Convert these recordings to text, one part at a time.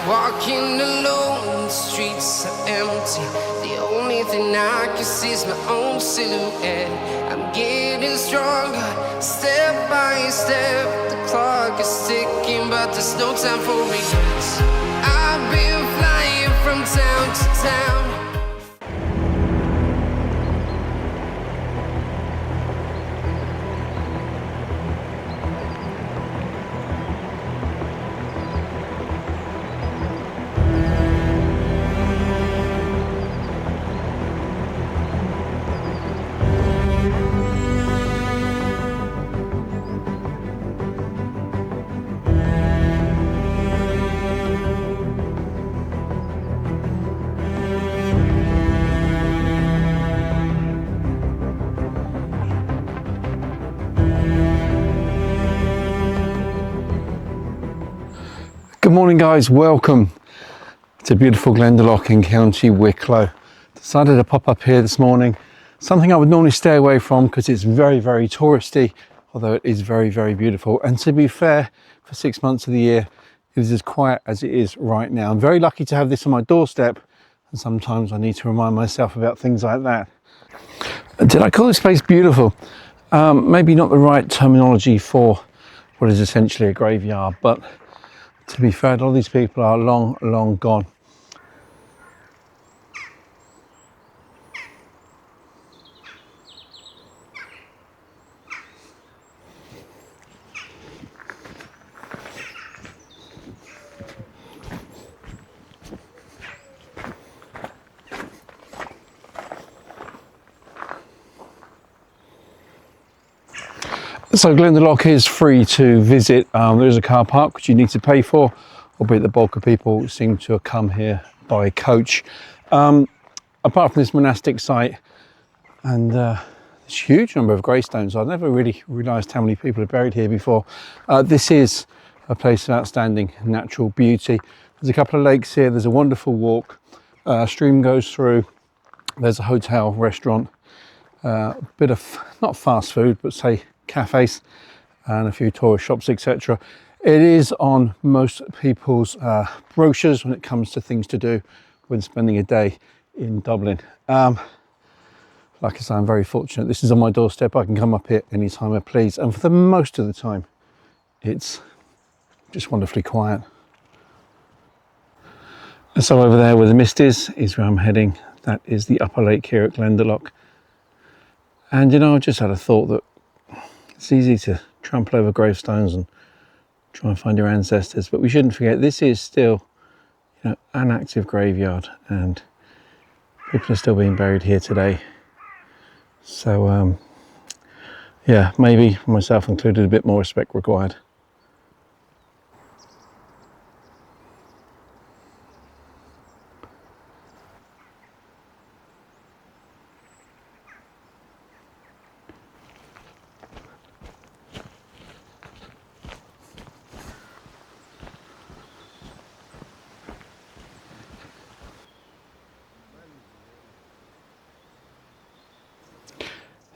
Walking alone, the streets are empty. The only thing I can see is my own silhouette. I'm getting stronger, step by step. The clock is ticking, but there's no time for regrets. I've been flying from town to town. Good morning guys, welcome to beautiful Glendalough in County Wicklow. Decided to pop up here this morning, something I would normally stay away from because it's very touristy, although it is very beautiful. And to be fair, for 6 months of the year it is as quiet as it is right now. I'm very lucky to have this on my doorstep, and sometimes I need to remind myself about things like that. Did I call this place beautiful? Maybe not the right terminology for what is essentially a graveyard, but to be fair, a lot of these people are long gone. So Glendalough is free to visit. There is a car park which you need to pay for, albeit the bulk of people seem to have come here by coach. Apart from this monastic site and this huge number of gravestones, I've never really realised how many people are buried here before. This is a place of outstanding natural beauty. There's a couple of lakes here, there's a wonderful walk, a stream goes through, there's a hotel, restaurant, a bit of, not fast food, but say cafes and a few tourist shops, etc. It is on most people's brochures when it comes to things to do when spending a day in Dublin. Like I say, I'm very fortunate. This is on my doorstep. I can come up here anytime I please, and for the most of the time it's just wonderfully quiet. And so over there where the mist is where I'm heading. That is the upper lake here at Glendalough. And you know, I just had a thought that it's easy to trample over gravestones and try and find your ancestors, but we shouldn't forget this is still, you know, an active graveyard, and people are still being buried here today. So yeah, maybe myself included, a bit more respect required.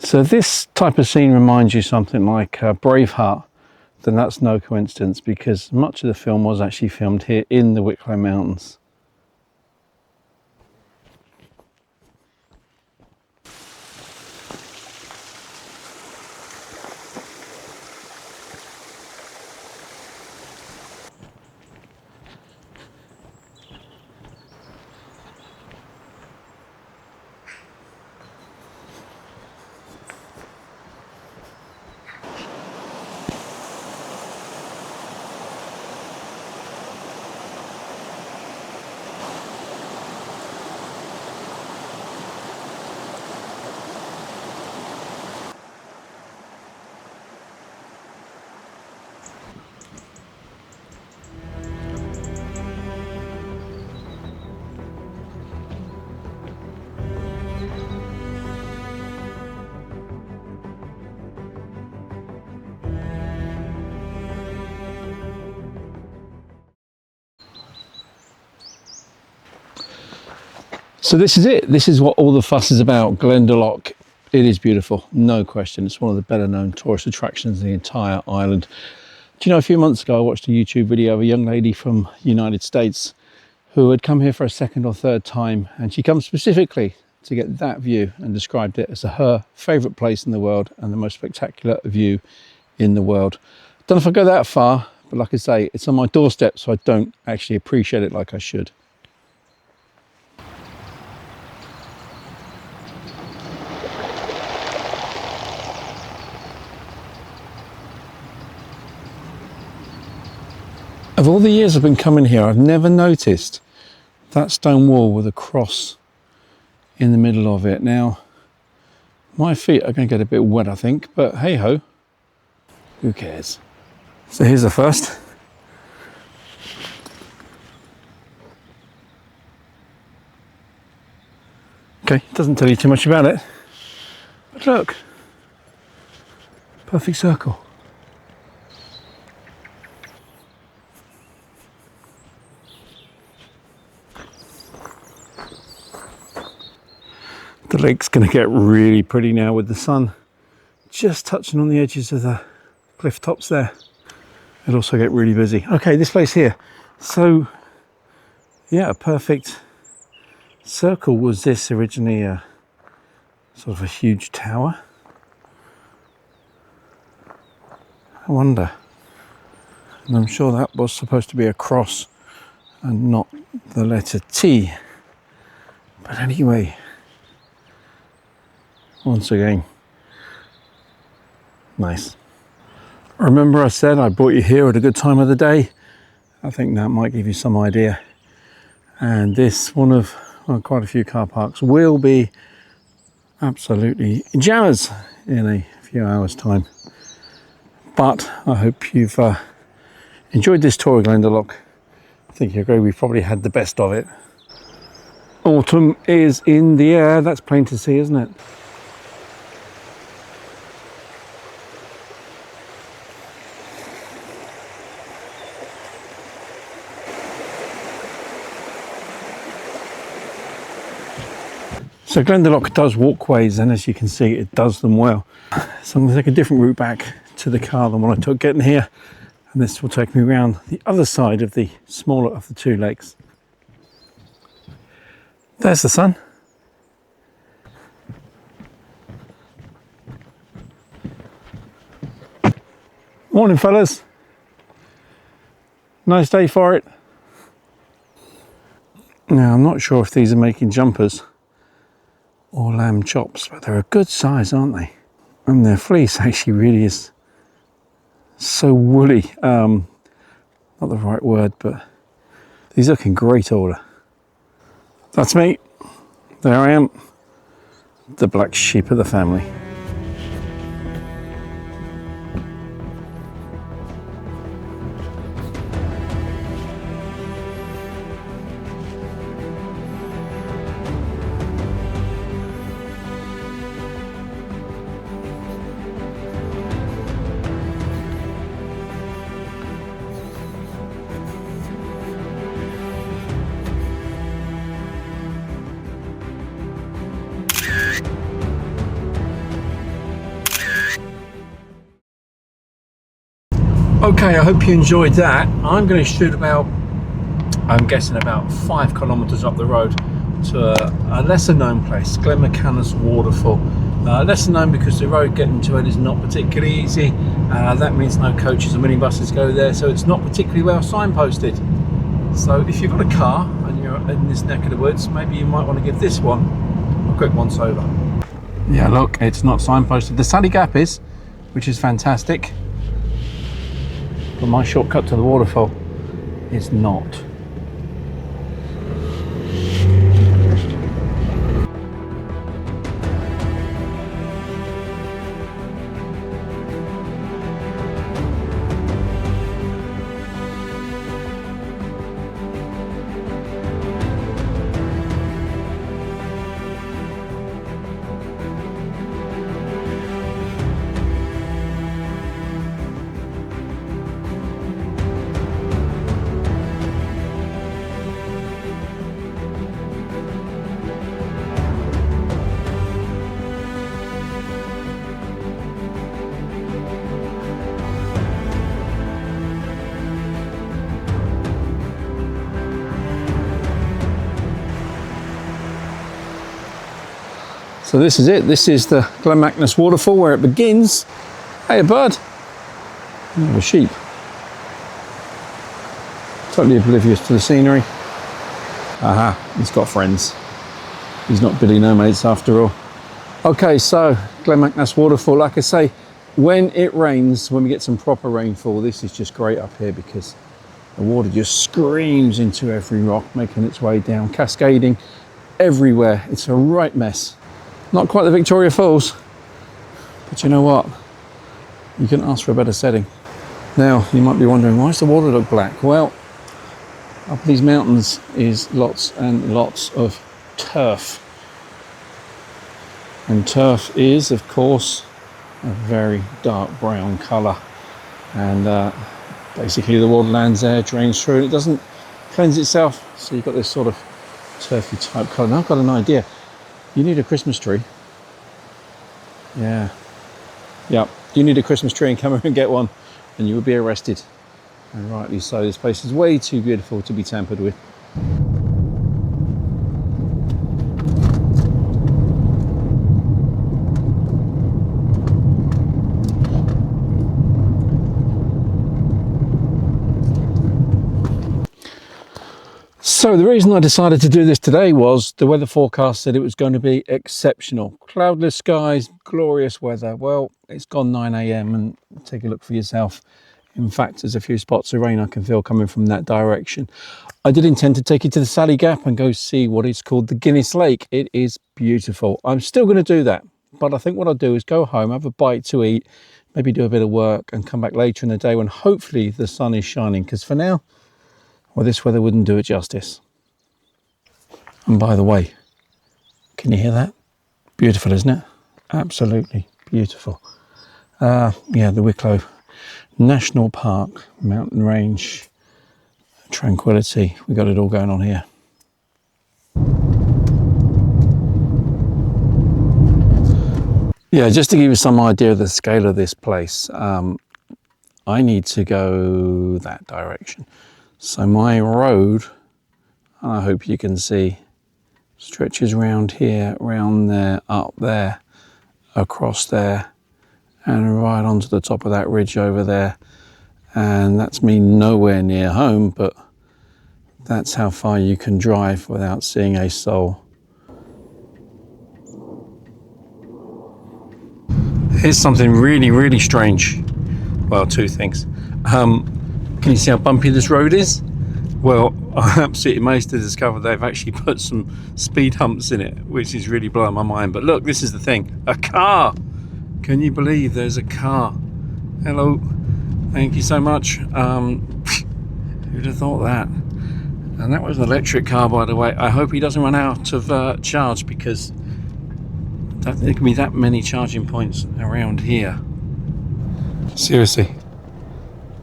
So this type of scene reminds you something like Braveheart, then that's no coincidence, because much of the film was actually filmed here in the Wicklow Mountains. So this is it. This is what all the fuss is about. Glendalough. It is beautiful, no question. It's one of the better known tourist attractions in the entire island. Do you know, a few months ago I watched a YouTube video of a young lady from the United States who had come here for a second or third time, and she comes specifically to get that view and described it as her favourite place in the world and the most spectacular view in the world. Don't know if I go that far, but like I say, it's on my doorstep, so I don't actually appreciate it like I should. Of all the years I've been coming here, I've never noticed that stone wall with a cross in the middle of it. Now, my feet are going to get a bit wet, I think, but hey ho, who cares? So here's the first. Okay, doesn't tell you too much about it, but look, perfect circle. The lake's going to get really pretty now with the sun just touching on the edges of the cliff tops there. It'll also get really busy. Okay, this place here. So, yeah, a perfect circle. Was this originally a sort of a huge tower? I wonder. And I'm sure that was supposed to be a cross and not the letter T. But anyway, once again, nice. Remember I said I brought you here at a good time of the day? I think that might give you some idea. And this, one of quite a few car parks, will be absolutely jammers in a few hours time. But I hope you've enjoyed this tour of Glendalough. I think you agree we've probably had the best of it. Autumn is in the air, that's plain to see, isn't it? So Glendalough does walkways, and as you can see, it does them well. So I'm going to take a different route back to the car than what I took getting here, and this will take me around the other side of the smaller of the two lakes. There's the sun. Morning, fellas. Nice day for it. Now, I'm not sure if these are making jumpers or lamb chops, but they're a good size, aren't they? And their fleece actually really is so woolly. Not the right word, but these look in great order. That's me. There I am, the black sheep of the family. Okay, I hope you enjoyed that. I'm going to shoot about, I'm guessing about 5 kilometres up the road to a lesser known place, Glenmacannus Waterfall. Lesser known because the road getting to it is not particularly easy. That means no coaches or minibuses go there, so it's not particularly well signposted. So if you've got a car and you're in this neck of the woods, maybe you might want to give this one a quick once over. Yeah, look, it's not signposted. The Sally Gap is, which is fantastic. But my shortcut to the waterfall is not. So this is it. This is the Glenmagnus waterfall where it begins. Hey, a bird. Oh, a sheep. Totally oblivious to the scenery. Aha, he's got friends. He's not Billy No Mates after all. Okay, so Glenmagnus waterfall, like I say, when it rains, when we get some proper rainfall, this is just great up here because the water just screams into every rock, making its way down, cascading everywhere. It's a right mess. Not quite the Victoria Falls, but you know what? You couldn't ask for a better setting. Now, you might be wondering, why does the water look black? Well, up these mountains is lots and lots of turf. And turf is, of course, a very dark brown colour. And basically the water lands there, drains through, and it doesn't cleanse itself. So you've got this sort of turfy type colour. Now I've got an idea. You need a Christmas tree. Yeah. Yep. You need a Christmas tree and come over and get one, and you will be arrested. And rightly so. This place is way too beautiful to be tampered with. So the reason I decided to do this today was the weather forecast said it was going to be exceptional. Cloudless skies, glorious weather. Well, it's gone 9 AM and take a look for yourself. In fact, there's a few spots of rain I can feel coming from that direction. I did intend to take you to the Sally Gap and go see what is called the Guinness Lake. It is beautiful. I'm still going to do that, but I think what I'll do is go home, have a bite to eat, maybe do a bit of work and come back later in the day when hopefully the sun is shining, because for now, well, this weather wouldn't do it justice. And by the way, can you hear that? Beautiful, isn't it? Absolutely beautiful. Yeah, the Wicklow National Park, mountain range, tranquility. We got it all going on here. Yeah, just to give you some idea of the scale of this place, I need to go that direction. So my road, I hope you can see, stretches round here, round there, up there, across there, and right onto the top of that ridge over there. And that's me nowhere near home, but that's how far you can drive without seeing a soul. Here's something really, really strange. Well, two things. Can you see how bumpy this road is? Well, I'm absolutely amazed to discover they've actually put some speed humps in it, which is really blowing my mind. But look, this is the thing, a car. Can you believe there's a car? Hello, thank you so much. Who'd have thought that? And that was an electric car, by the way. I hope he doesn't run out of charge, because there can be that many charging points around here. Seriously,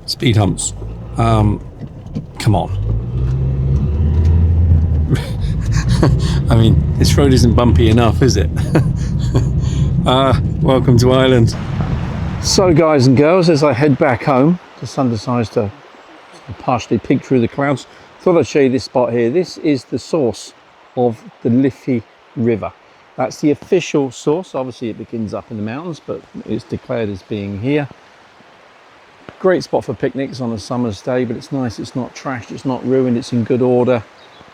speed humps. Come on. I mean, this road isn't bumpy enough, is it? Welcome to Ireland. So guys and girls, as I head back home, the sun decides to partially peek through the clouds. Thought I'd show you this spot here. This is the source of the Liffey River. That's the official source. Obviously it begins up in the mountains, but it's declared as being here. Great spot for picnics on a summer's day, but it's nice, it's not trashed, it's not ruined, it's in good order.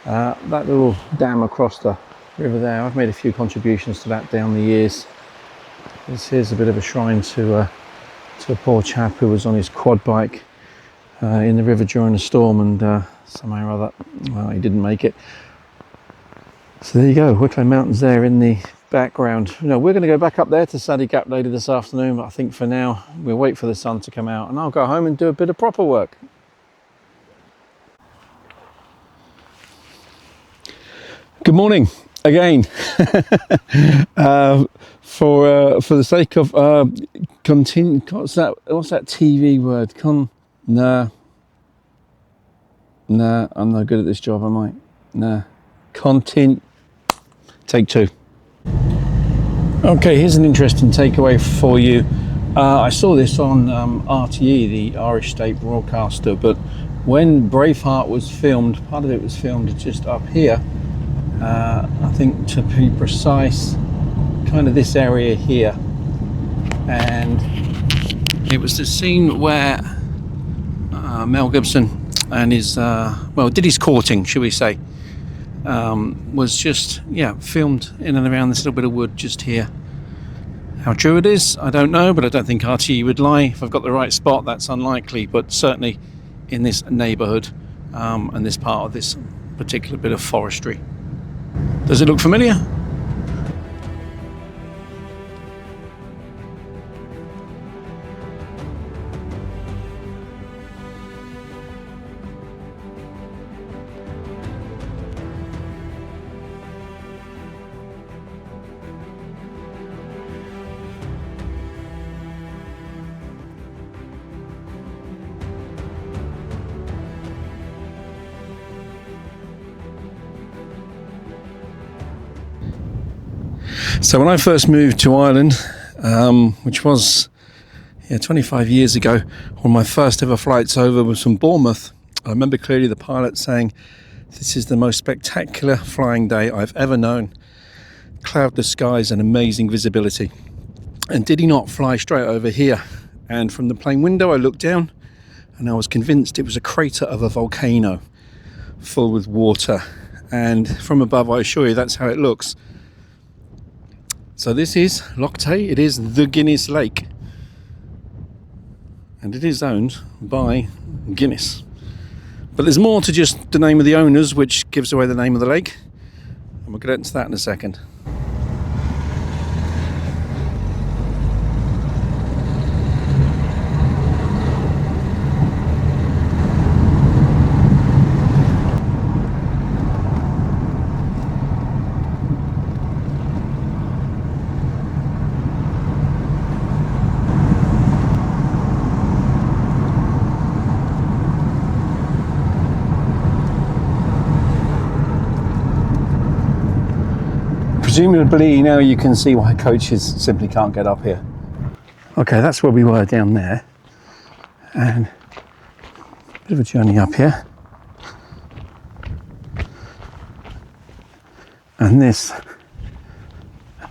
That little dam across the river there, I've made a few contributions to that down the years. Here's a bit of a shrine to a poor chap who was on his quad bike in the river during a storm, and somehow or other, well, he didn't make it. So there you go, Wicklow Mountains there in the background. You know, we're going to go back up there to Sally Gap later this afternoon, but I think for now we'll wait for the sun to come out and I'll go home and do a bit of proper work. Good morning again. For the sake of continue, what's that TV word? Nah, I'm no good at this job, am I? Nah. Take two. Okay, here's an interesting takeaway for you. I saw this on RTE, the Irish State Broadcaster, but when Braveheart was filmed, part of it was filmed just up here. I think to be precise, kind of this area here, and it was the scene where Mel Gibson and his did his courting, should we say, was just filmed in and around this little bit of wood just here. How true it is, I don't know, but I don't think RTE would lie. If I've got the right spot, that's unlikely, but certainly in this neighbourhood and this part of this particular bit of forestry. Does it look familiar? So when I first moved to Ireland, which was 25 years ago, one of my first ever flights over was from Bournemouth. I remember clearly the pilot saying, "This is the most spectacular flying day I've ever known. Cloudless skies and amazing visibility." And did he not fly straight over here? And from the plane window I looked down and I was convinced it was a crater of a volcano full with water. And from above, I assure you, that's how it looks. So this is Lough Tay. It is the Guinness Lake, and it is owned by Guinness. But there's more to just the name of the owners, which gives away the name of the lake, and we'll get into that in a second. Presumably now you can see why coaches simply can't get up here. Okay, that's where we were down there, and a bit of a journey up here, and this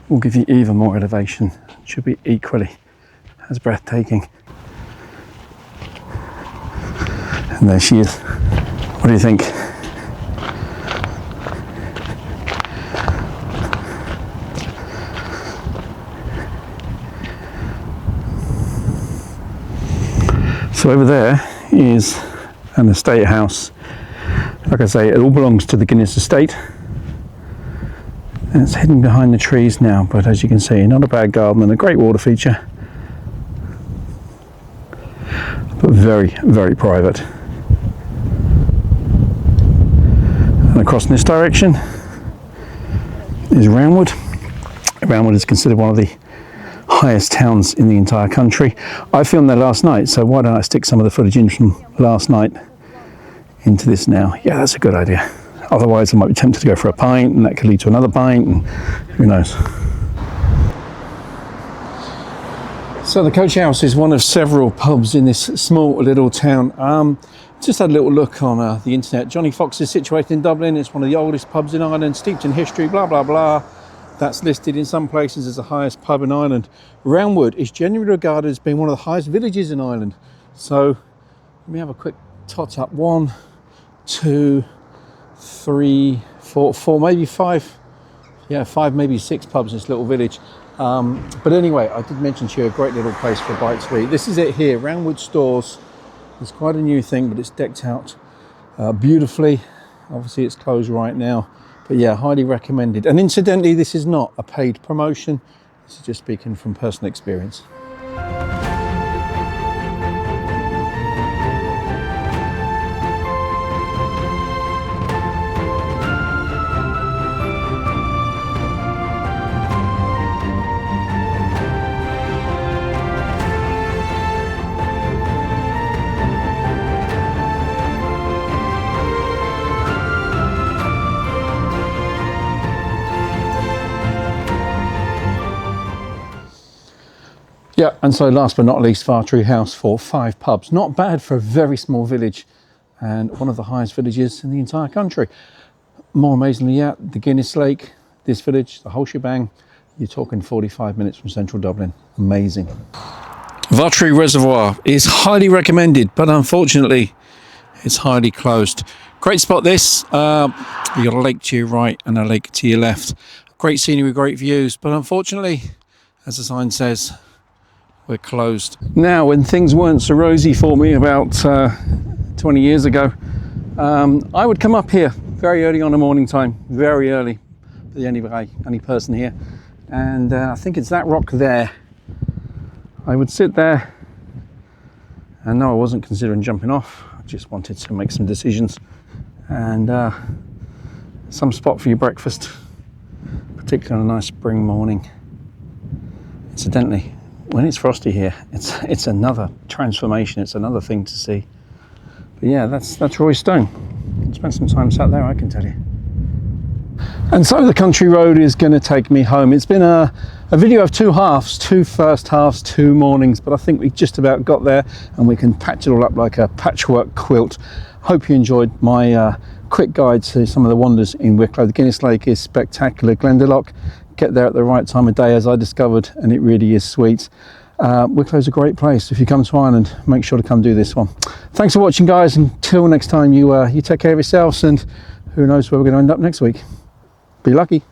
will give you even more elevation. It should be equally as breathtaking. And there she is. What do you think? So over there is an estate house. Like I say, it all belongs to the Guinness estate. And it's hidden behind the trees now, but as you can see, not a bad garden and a great water feature. But very, very private. And across in this direction is Roundwood. Roundwood is considered one of the highest towns in the entire country. I filmed there last night, so why don't I stick some of the footage in from last night into this now? Yeah, that's a good idea. Otherwise I might be tempted to go for a pint, and that could lead to another pint, and who knows. So the Coach House is one of several pubs in this small little town. Just had a little look on the internet. Johnny Fox is situated in Dublin. It's one of the oldest pubs in Ireland, steeped in history, blah blah blah. That's listed in some places as the highest pub in Ireland. Roundwood is generally regarded as being one of the highest villages in Ireland. So let me have a quick tot up. 1, 2, 3, 4, maybe 5. Yeah, 5, maybe 6 pubs in this little village. But anyway, I did mention to you a great little place for a bite to eat. This is it here, Roundwood Stores. It's quite a new thing, but it's decked out beautifully. Obviously it's closed right now. But yeah, highly recommended. And incidentally, this is not a paid promotion. This is just speaking from personal experience. Yeah, and so last but not least, Vartree House for 5 pubs. Not bad for a very small village, and one of the highest villages in the entire country. More amazingly yet, the Guinness Lake, this village, the whole shebang, You're talking 45 minutes from central Dublin. Amazing. Vatry Reservoir is highly recommended, but unfortunately it's highly closed. Great spot this. You got a lake to your right and a lake to your left. Great scenery, great views, but unfortunately, as the sign says, we're closed. Now, when things weren't so rosy for me about 20 years ago, I would come up here very early on the morning time, very early, the only person here, and I think it's that rock there. I would sit there, and no, I wasn't considering jumping off. I just wanted to make some decisions, and some spot for your breakfast, particularly on a nice spring morning. Incidentally, when it's frosty here, it's another transformation. It's another thing to see. But yeah, that's Roy Stone. Spent some time sat there, I can tell you. And so the country road is going to take me home. It's been a video of two halves, two first halves, two mornings, but I think we just about got there, and we can patch it all up like a patchwork quilt. Hope you enjoyed my quick guide to some of the wonders in Wicklow. The Guinness Lake is spectacular. GLENDALOUGH, get there at the right time of day, as I discovered, and it really is sweet. Wicklow's a great place. If you come to Ireland, make sure to come do this one. Thanks for watching, guys. Until next time, you take care of yourselves, and who knows where we're going to end up next week. Be lucky.